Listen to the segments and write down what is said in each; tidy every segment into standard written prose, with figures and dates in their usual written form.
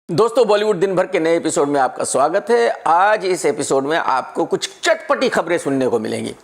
दोस्तों बॉलीवुड दिन भर के नए एपिसोड में आपका स्वागत है। आज इस एपिसोड में आपको कुछ चटपटी खबरें सुनने को मिलेंगी।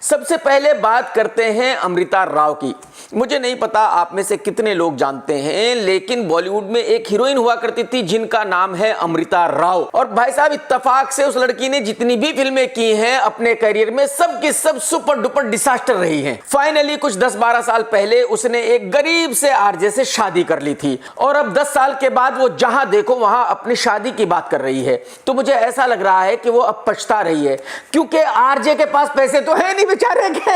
सबसे पहले बात करते हैं अमृता राव की। मुझे नहीं पता आप में से कितने लोग जानते हैं, लेकिन बॉलीवुड में एक हीरोइन हुआ करती थी जिनका नाम है अमृता राव। और भाई साहब इत्तेफाक से उस लड़की ने जितनी भी फिल्में की हैं अपने करियर में, सब की सब सुपर डुपर डिसास्टर रही हैं। फाइनली कुछ 10-12 साल पहले उसने एक गरीब से आरजे से शादी कर ली थी और अब 10 साल के बाद वो जहां देखो वहां अपनी शादी की बात कर रही है। तो मुझे ऐसा लग रहा है कि वो अब पछता रही है, क्योंकि आरजे के पास पैसे तो है नहीं बेचारे के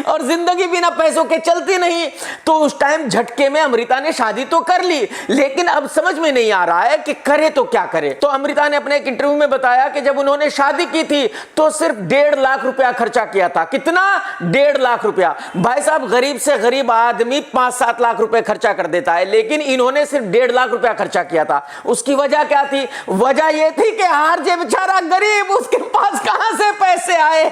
और जिंदगी बिना पैसों के चलती नहीं। तो उस टाइम झटके में अमृता ने शादी तो कर ली, लेकिन अब समझ में नहीं आ रहा है कि करे तो क्या करे। तो अमृता ने अपने एक इंटरव्यू में बताया कि जब उन्होंने शादी की थी तो सिर्फ 1.5 लाख रुपया खर्चा किया था। कितना? 1.5 लाख रुपया। भाई साहब गरीब से गरीब आदमी 5-7 लाख रुपए खर्चा कर देता है, लेकिन इन्होंने सिर्फ 1.5 लाख रुपया खर्चा किया था। उसकी वजह क्या थी? वजह यह थी कि आरजे बेचारा गरीब, उसके पास कहां से पैसे आए।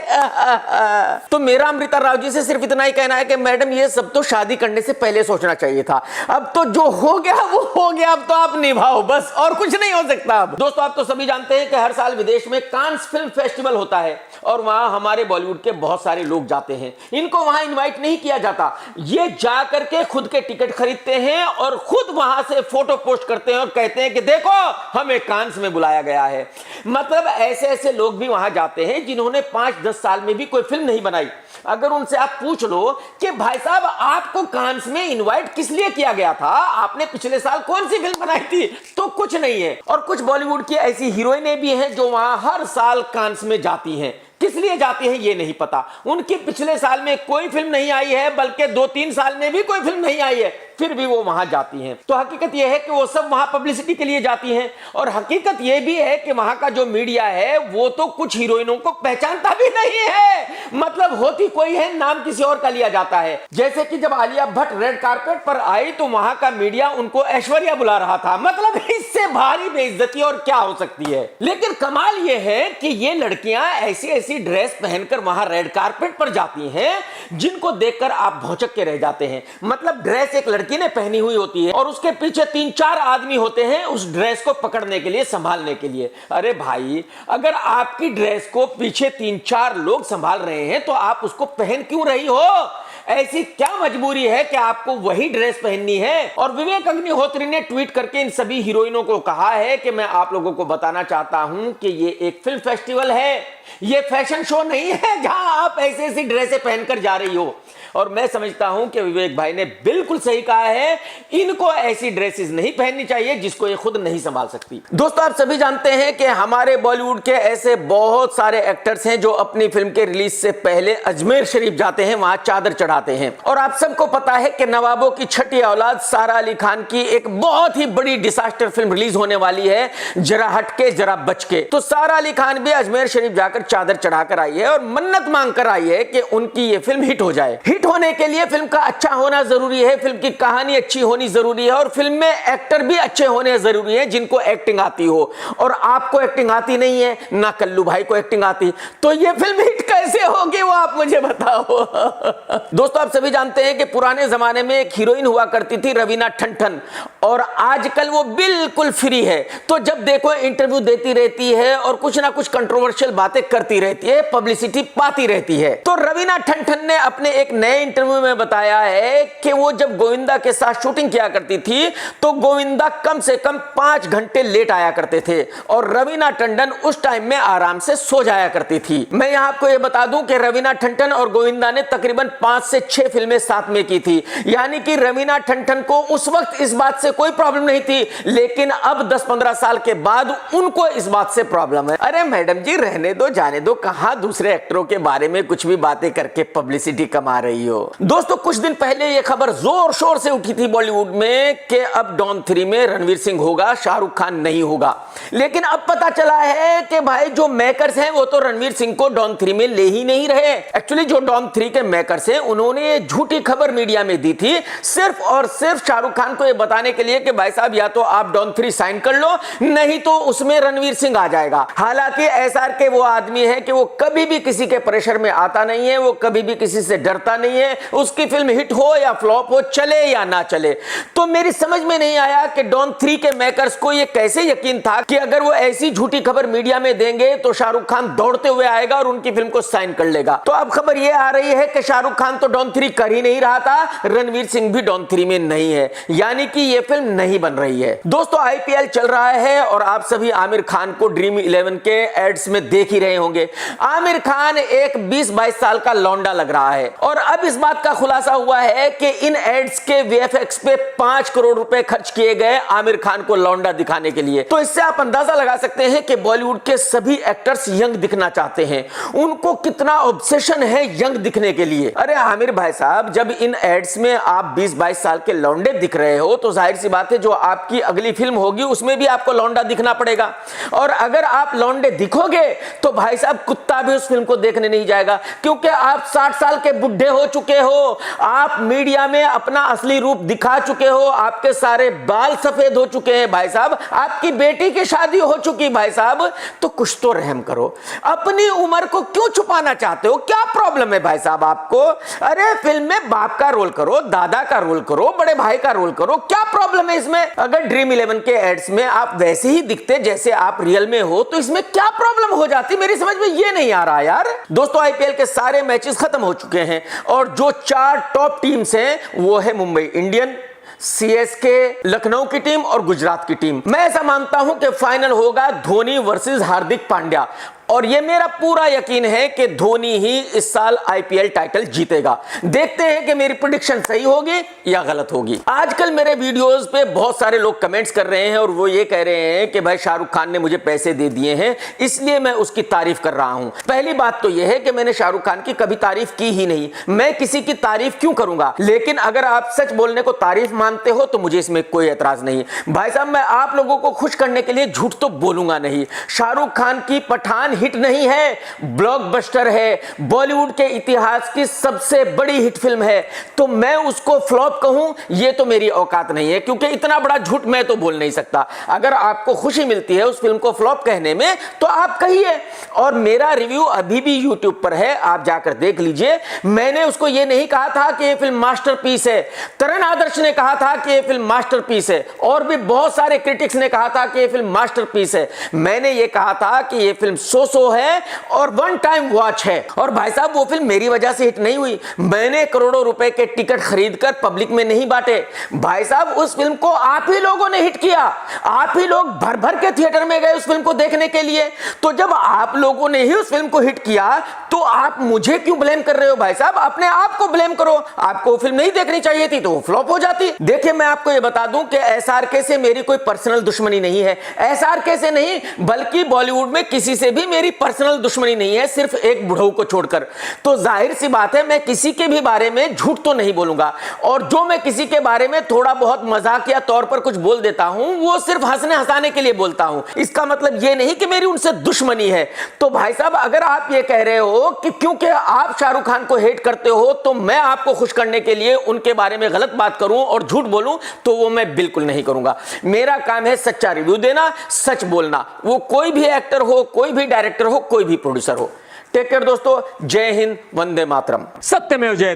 तो मेरा अमृता राव जी से सिर्फ इतना ही कहना है कि मैडम ये सब तो शादी करने से पहले सोचना चाहिए था। अब तो जो हो गया वो हो गया, अब तो आप निभाओ बस, और कुछ नहीं हो सकता। अब दोस्तों आप तो सभी जानते हैं कि हर साल विदेश में कांस फिल्म फेस्टिवल होता है और वहां हमारे बॉलीवुड के बहुत सारे लोग जाते हैं। इनको वहां इनवाइट नहीं किया जाता, ये जा करके खुद के टिकट खरीदते हैं और खुद वहां से फोटो पोस्ट करते हैं और कहते हैं कि देखो हमें कांस में बुलाया गया है। मतलब ऐसे ऐसे लोग भी वहां जाते हैं जिन्होंने 5-10 साल में भी कोई फिल्म नहीं बनाई। अगर उनसे आप पूछ लो कि भाई साहब आपको कांस में इनवाइट किस लिए किया गया था, आपने पिछले साल कौन सी फिल्म बनाई थी, तो कुछ नहीं है। और कुछ बॉलीवुड की ऐसी हीरोइनें भी हैं जो वहां हर साल कांस में जाती हैं। किस लिए जाती हैं ये नहीं पता। उनकी पिछले साल में कोई फिल्म नहीं आई है, बल्कि 2-3 साल में भी कोई फिल्म नहीं आई है, फिर भी वो वहां जाती हैं। तो हकीकत यह है कि वो सब वहां पब्लिसिटी के लिए जाती हैं। और हकीकत यह भी है कि वहां का जो मीडिया है वो तो कुछ हीरोइनों को पहचानता भी नहीं है। मतलब होती कोई है, नाम किसी और का लिया जाता है। जैसे कि जब आलिया भट्ट रेड कारपेट पर आई तो वहां का मीडिया उनको ऐश्वर्या बुला रहा था। मतलब इससे भारी बेइज्जती और क्या हो सकती है। लेकिन कमाल यह है कि ये लड़कियां ऐसी ऐसी ड्रेस पहनकर वहां रेड कारपेट पर जाती हैं जिनको देखकर आप भौचक के रह जाते हैं। मतलब ड्रेस एक लड़की ने पहनी हुई होती है और उसके पीछे 3-4 आदमी होते हैं उस ड्रेस को पकड़ने के लिए, संभालने के लिए। अरे भाई अगर आपकी ड्रेस को पीछे 3-4 लोग संभाल रहे हैं तो आप उसको पहन क्यों रही हो? ऐसी क्या मजबूरी है कि आपको वही ड्रेस पहननी है? और विवेक अग्निहोत्री ने ट्वीट करके इन सभी हीरोइनों को कहा है कि मैं आप लोगों को बताना चाहता हूं कि ये एक फिल्म फेस्टिवल है, ये फैशन शो नहीं है जहां आप ऐसी ऐसी ड्रेसें पहनकर जा रही हो। और मैं समझता हूं कि विवेक भाई ने बिल्कुल सही कहा है, इनको ऐसी ड्रेसेस नहीं पहननी चाहिए जिसको ये खुद नहीं संभाल सकती। दोस्तों आप सभी जानते हैं कि हमारे बॉलीवुड के ऐसे बहुत सारे एक्टर्स हैं जो अपनी फिल्म के रिलीज से पहले अजमेर शरीफ जाते हैं, वहां चादर चढ़ाते हैं। और आप सबको पता है कि नवाबों की छठी औलाद सारा अली खान की एक बहुत ही बड़ी डिसास्टर फिल्म रिलीज होने वाली है, जरा हटके जरा बचके। तो सारा अली खान भी अजमेर शरीफ जाकर चादर चढ़ाकर आई है और मन्नत मांग कर आई है कि उनकी ये फिल्म हिट हो जाए। हिट होने के लिए फिल्म का अच्छा होना जरूरी है, फिल्म की कहानी अच्छी होनी जरूरी है और फिल्म में एक्टर भी अच्छे होने जरूरी है जिनको एक्टिंग आती हो। और आपको एक्टिंग आती नहीं है, ना कल्लू भाई को एक्टिंग आती, तो ये फिल्म हिट कैसे होगी वो आप मुझे बताओ। दोस्तों आप सभी जानते हैं कि पुराने जमाने में एक हीरोइन हुआ करती थी रवीना टंडन, और आजकल वो बिल्कुल फ्री है। तो जब देखो इंटरव्यू देती रहती है और कुछ ना कुछ कंट्रोवर्शियल बातें करती रहती है, पब्लिसिटी पाती रहती है। तो रवीना टंडन ने अपने एक नए इंटरव्यू में बताया है कि वो जब गोविंदा के साथ शूटिंग किया करती थी तो गोविंदा कम से कम 5 घंटे लेट आया करते थे और रवीना टंडन उस टाइम में आराम से सो जाया करती थी। मैं यहां आपको यह बता दूं कि रवीना टंडन और गोविंदा ने तकरीबन 5 से 6 फिल्में साथ में की थी, यानी कि रवीना टंडन को उस वक्त इस बात से कोई प्रॉब्लम नहीं थी, लेकिन अब 10-15 साल के बाद उनको इस बात से प्रॉब्लम है। अरे मैडम जी रहने दो, जाने दो, कहां दूसरे एक्टरों के बारे में कुछ भी बातें करके पब्लिसिटी कमा रही हो। दोस्तों कुछ दिन पहले यह खबर जोर शोर से उठी थी बॉलीवुड में कि अब डॉन 3 में रणवीर सिंह होगा, शाहरुख खान नहीं होगा। लेकिन अब पता चला है कि भाई जो मेकर्स हैं वो तो रणवीर सिंह को डॉन 3 में ले ही नहीं रहे। एक्चुअली जो डॉन 3 के मेकर्स हैं उन्होंने झूठी खबर मीडिया में दी थी सिर्फ और सिर्फ शाहरुख खान को यह बताने के लिए कि भाई साहब या तो आप डॉन 3 साइन कर लो, नहीं तो उसमें रणवीर सिंह आ जाएगा। हालांकि एसआर के वो आदमी है कि वो कभी भी किसी के प्रेशर में आता नहीं है, वो कभी भी किसी से डरता नहीं है, उसकी फिल्म हिट हो या फ्लॉप हो, चले या ना चले। तो मेरी समझ में नहीं आया कि डॉन 3 के मेकर्स को यह कैसे यकीन था कि अगर वो ऐसी झूठी खबर मीडिया में देंगे तो शाहरुख खान दौड़ते हुए आएगा और उनकी फिल्म को साइन कर लेगा। तो अब खबर यह आ रही है कि शाहरुख खान तो डॉन 3 कर ही नहीं रहा था, रणवीर सिंह भी डॉन 3 में नहीं है, यानी कि यह फिल्म नहीं बन रही है। दोस्तों, आईपीएल चल रहा है और आप सभी आमिर खान को ड्रीम 11 के एड्स में देख ही रहे होंगे। आमिर खान एक 20-22 साल का लौंडा लग रहा है और अब इस बात का खुलासा हुआ है कि इन एड्स के वीएफएक्स पे 5 करोड़ रुपए खर्च किए गए आमिर खान को लौंडा दिखाने के लिए। तो इससे आप अंदाजा लगा सकते हैं कि बॉलीवुड के सभी एक्टर्स यंग दिखना चाहते हैं, उनको कितना ऑब्सेशन है यंग दिखने के लिए। अरे आमिर भाई साहब, जब इन एड्स में आप 20-22 साल के लौंडे दिख रहे हो तो जाहिर सी बात है जो आपकी अगली फिल्म होगी उसमें भी आपको लौंडा दिखना पड़ेगा। और अगर आप लौंडे दिखोगे तो भाई साहब कुत्ता भी उस फिल्म को देखने नहीं जाएगा, क्योंकि आप 60 साल के बुढ़े हो चुके हो, आप मीडिया में अपना असली रूप दिखा चुके हो, आपके सारे बाल सफेद हो चुके हैं भाई साहब, आपकी बेटी की शादी हो चुकी भाई साहब, तो कुछ तो रहम करो। अपनी उम्र को क्यों छुपाना चाहते हो? क्या प्रॉब्लम है भाई साहब आपको? अरे फिल्म में बाप का रोल करो, दादा का रोल करो, बड़े भाई का रोल करो, क्या प्रॉब्लम है इसमें? अगर ड्रीम 11 के एड्स में आप वैसे ही दिखते जैसे आप रियल में हो तो इसमें क्या प्रॉब्लम हो जाती? मेरी समझ में ये नहीं आ रहा यार। दोस्तों, आईपीएल के सारे मैचेस खत्म हो चुके हैं और जो 4 टॉप टीम्स हैं वो है मुंबई इंडियन, सीएसके, लखनऊ की टीम और गुजरात की टीम। मैं ऐसा मानता हूं कि फाइनल होगा धोनी वर्सेस हार्दिक पांड्या और यह मेरा पूरा यकीन है कि धोनी ही इस साल आईपीएल टाइटल जीतेगा। देखते हैं कि मेरी प्रेडिक्शन सही होगी या गलत होगी। आजकल मेरे वीडियोस पे बहुत सारे लोग कमेंट्स कर रहे हैं और वो ये कह रहे हैं कि भाई शाहरुख खान ने मुझे पैसे दे दिए हैं इसलिए मैं उसकी तारीफ कर रहा हूं। पहली बात तो यह है कि मैंने शाहरुख खान की कभी तारीफ की ही नहीं, मैं किसी की तारीफ क्यों करूंगा? लेकिन अगर आप सच बोलने को तारीफ मानते हो तो मुझे इसमें कोई एतराज नहीं। भाई साहब, मैं आप लोगों को खुश करने के लिए झूठ तो बोलूंगा नहीं। शाहरुख खान की पठान हिट नहीं है, ब्लॉकबस्टर है, बॉलीवुड के इतिहास की सबसे बड़ी हिट फिल्म है, तो मैं उसको फ्लॉप कहूं ये तो मेरी औकात नहीं है, क्योंकि इतना बड़ा झूठ मैं तो बोल नहीं सकता। अगर आपको खुशी मिलती है उस फिल्म को फ्लॉप कहने में तो आप कहिए, और मेरा रिव्यू अभी भी यूट्यूब पर है, आप जाकर देख लीजिए। मैंने उसको ये नहीं कहा था कि ये फिल्म मास्टरपीस है, तरण आदर्श ने कहा था कि ये फिल्म मास्टरपीस है और भी बहुत सारे क्रिटिक्स ने कहा था कि ये फिल्म मास्टरपीस है। मैंने ये कहा था कि ये फिल्म सो है और वन टाइम वॉच है। और भाई साहब, वो फिल्म मेरी वजह से हिट नहीं हुई, मैंने करोड़ों रुपए के टिकट खरीदकर पब्लिक में नहीं बांटे। भाई साहब, उस फिल्म को आप ही लोगों ने हिट किया, आप ही लोग भर भर के थिएटर में गए उस फिल्म को देखने के लिए। तो जब आप लोगों ने ही उस फिल्म को हिट किया तो आप मुझे क्यों ब्लेम कर रहे हो? भाई साहब, अपने आप को ब्लेम करो। आपको वो फिल्म नहीं देखनी चाहिए थी तो वो फ्लॉप हो जाती। देखिए, मैं आपको ये बता दूं कि एसआरके से मेरी कोई पर्सनल दुश्मनी नहीं है, एसआरके से नहीं बल्कि बॉलीवुड में किसी से भी मेरी पर्सनल दुश्मनी नहीं है, सिर्फ एक बुढ़ऊ को छोड़कर। तो जाहिर सी बात है मैं किसी के भी बारे में झूठ तो नहीं बोलूंगा, और जो मैं किसी के बारे में थोड़ा बहुत मजाकिया तौर पर कुछ बोल देता हूं वो सिर्फ हंसने हंसाने के लिए बोलता हूं, इसका मतलब ये नहीं कि मेरी उनसे दुश्मनी है। तो भाई साहब, अगर आप ये कह रहे हो कि क्योंकि आप शाहरुख खान को हेट करते हो तो मैं आपको खुश करने के लिए उनके बारे में गलत बात करूं और झूठ बोलूं, तो वो मैं बिल्कुल नहीं करूंगा। मेरा काम है सच्चा रिव्यू देना, सच बोलना, वो कोई भी एक्टर हो, कोई भी डायरेक्टर हो, कोई भी प्रोड्यूसर हो। टेक केयर दोस्तों, जय हिंद, वंदे मातरम। सत्यमेव जयते।